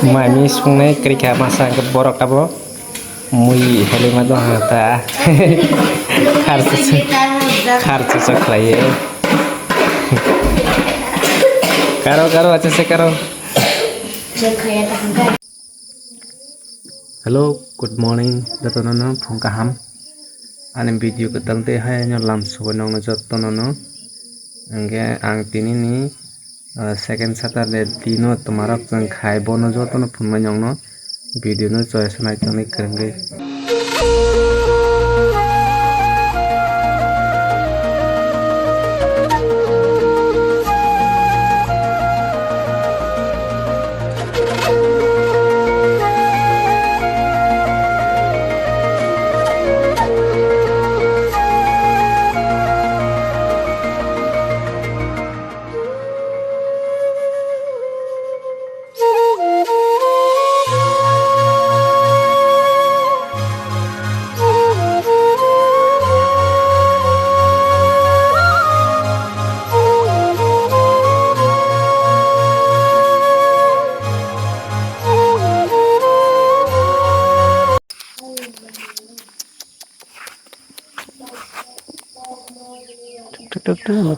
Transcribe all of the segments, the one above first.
Mami sungai kerja masa ke borok tabo mui hele madu hata kartu seklaya karo aja se karo. Hello, good morning. Datonono phongkaham. Anem video ketal te hai nyo lam subanong na jotonono. Angge ang tinini second Saturday dino tomarok jeng khai bono jotono phunmanyong no video no choice nai toni krenge.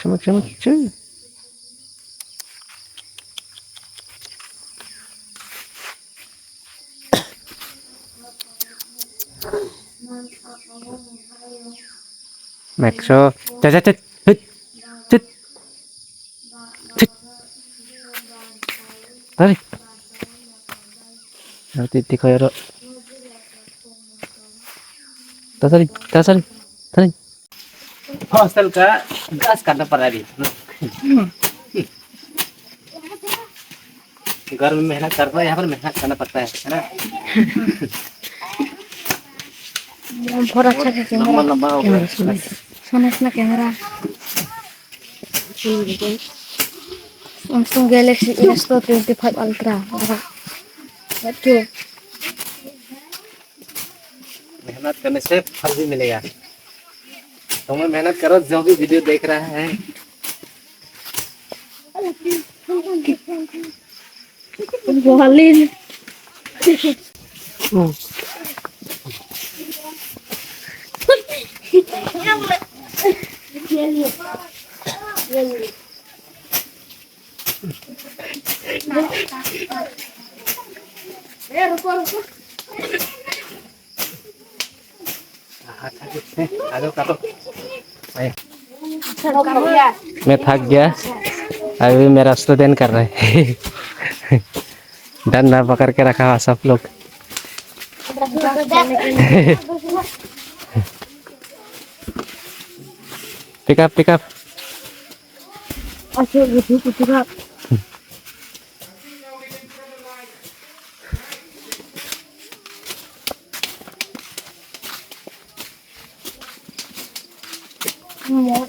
Macam. Maxo, cut. Tarik. Nanti dikoyoro. Tarik. Hostel का घास काटना पड़ रहा है घर में मेहनत करता है यहाँ पर मेहनत करना पड़ता है ना बहुत अच्छा कैमरा लंबा हो गया सोना camera Samsung Galaxy S25 Ultra betul मेहनत करने से फल भी मिलेगा तुम्हें मेहनत करो जो भी वीडियो देख रहा है बोलिन मैं थक गया अभी मेरा स्टूडेंट कर रहे हैं डंडा पकड़ के रखा हुआ सब लोग पिकअप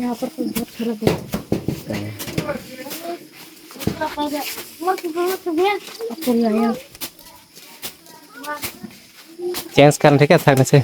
यहाँ पर कुछ बहुत सारा चेंज करना ठीक है थकने से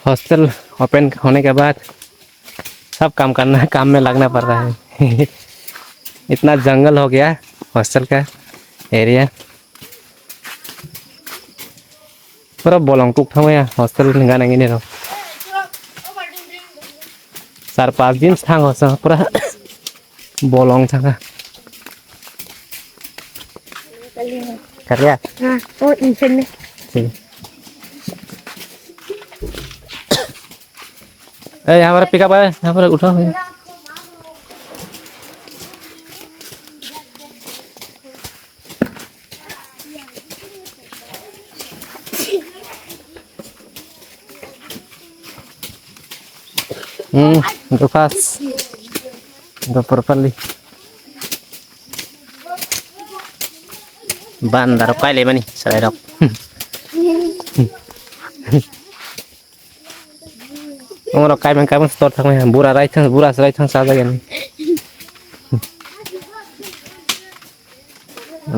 हॉस्टल ओपन होने के बाद सब काम में लगना पड़ रहा है इतना जंगल हो गया हॉस्टल का एरिया पूरा बोलोंग टूक था मैं हॉस्टल गाना गिने रहो 4-5 दिन था हॉस्टल पूरा बोलोंग था कर लिया हाँ तो इंसान में यहाँ पर पिकअप है यहाँ पर उठा हुआ Go fast. Go properly. Bandar kali mani, saya dok. Orang kamu store thang में बुरा राइट थंग साजा गया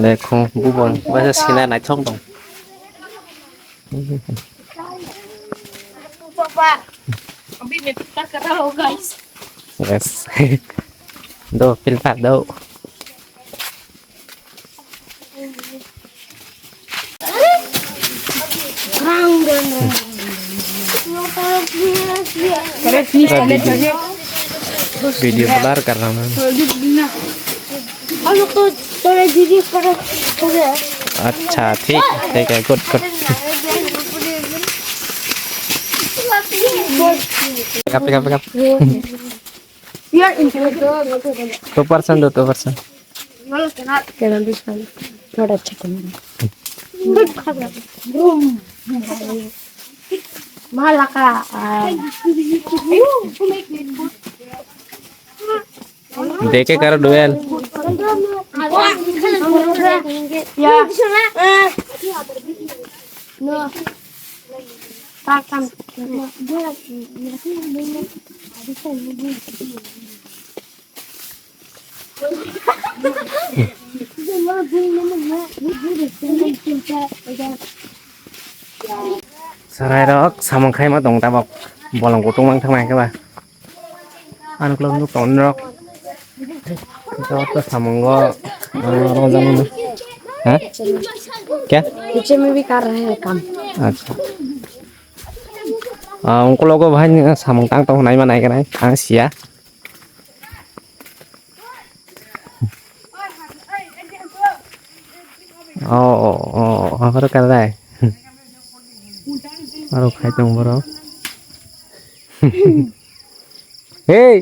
देखो बुबन वैसे सीना नहीं थोंग दो अभी मैं पिता कर रहा हूँ गाइस यस दो फिल्फा दो वीडियो ब्लर कर रहा हूँ मैं तो तेरे दीदी पर अच्छा ठीक है गुड गुड पिक अप यार इनके 2% दो 2% थोड़ा अच्छा Malaka. देखे करो dual Ya. No. Takkan. sarai rok samong khai ma dong ta bok bolong ko tung mang thang mai ka ba an klom nu ton rok to to samong go ro jam nu ha क्या पीछे में भी कर रहे हैं काम अच्छा उनको लोगों भाई samong tang to nai ma nai ka nai ang sia कर रहा है और खाई तुम बरो hey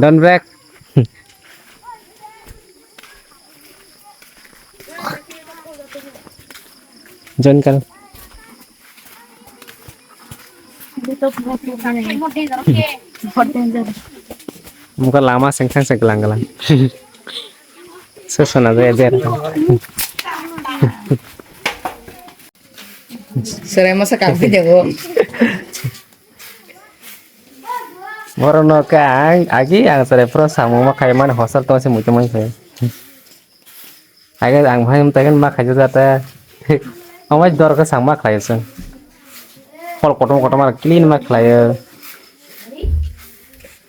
don't break join कर मुका लामा सेंखां से गलां गलां सुसना दे जेर Serem masa kami jago. Moro ka agi ang sare pro samu ma khai man hosal to se mu chmai se agi ang bhai ta kan ma khai jata amai dor ka sang ma khai se pol kotom ma clean ma khai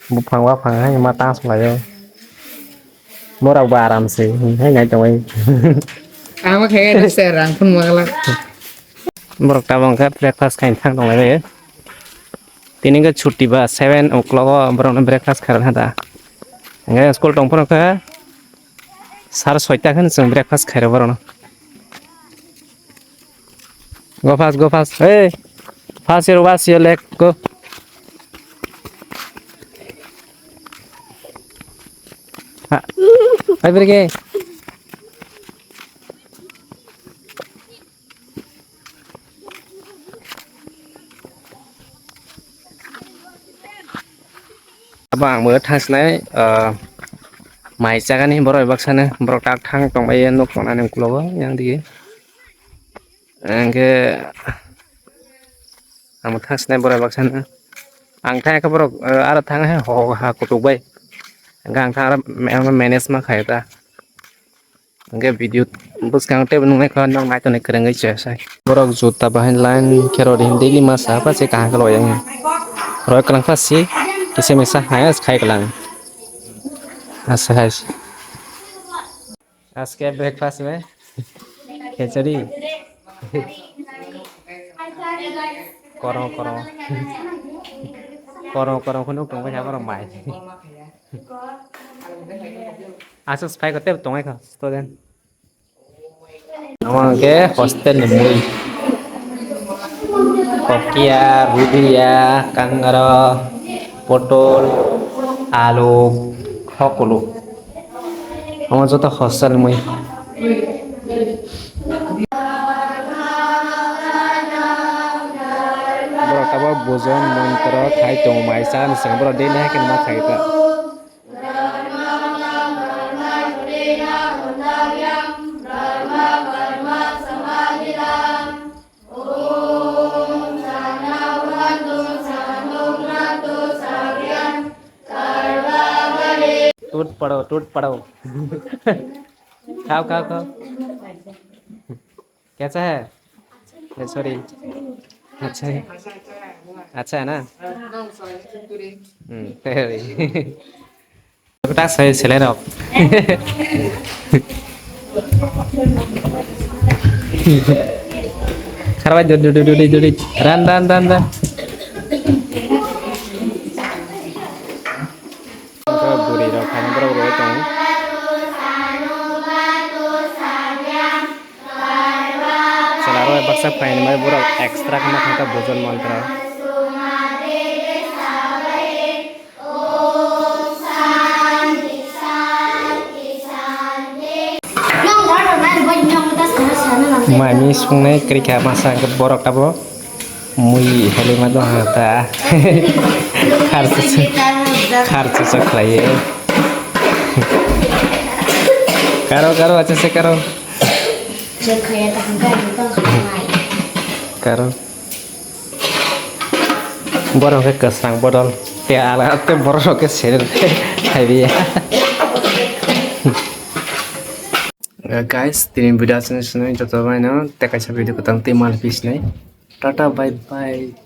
bu phang wa phang hai ma ta slai mora ba aram se hai ngai chmai Ama kayak serang pun malah. borok ta bang ka breakfast khai thang dong lai tini ka chutti ba 7 o'clock borok breakfast khar hada ngai school tong pon ka sar 6 ta kan sung breakfast khai borok go fast hey fast your wash your leg go ha ai berge abang mở thang snai mai jaga ni borok bak sana borok tak thang tong bai nok tong nan kulo yang di angke am thang snai borok bak sana ang thang ka borok ara thang ha ho ha kutuk bai gang thang ara manage ma khai ta angke video bus kang te nung ka nong nai to ne kereng ai che sai borok juta bahan line kero din daily masa pa se ka ka lo yang roi kalang pa si kise mesa hayas khai kalang अच्छा है आज के breakfast में खिचड़ी करो करो करो करो खुनु तुम क्या करो माय आज स्पाई करते तुम क्या स्टूडेंट हमारे के हॉस्टल में मुई कोकिया रुबिया कंगरा पोटल आलू खकुलू আমার যত হস্টাল মই বড় কাবা ভোজন মন্ত্র খাই তো মাইসা নিসং বড় দেলে কেন মা খাইতা टूट पड़ो खाओ खाओ खाओ कैसा है सॉरी अच्छा है अच्छा है ना तेरी बेटा सही चले रहो खराब है दुड़ी रन बुरी रहो खाने पर रोए तो चला रहा है बक्सा फाइन में पूरा एक्स्ट्रा खाना खाता भोजन मंत्र Mami sungai kerja masa ke borok tabo mui heli madu hata kartu seklai karo aja se karo borok ke kesang bodol te ala te borok ke ser hai guys, तीन video सुने जो तो भाई ना ते कैसा वीडियो को तंग ते माल पीस नहीं टाटा बाय बाय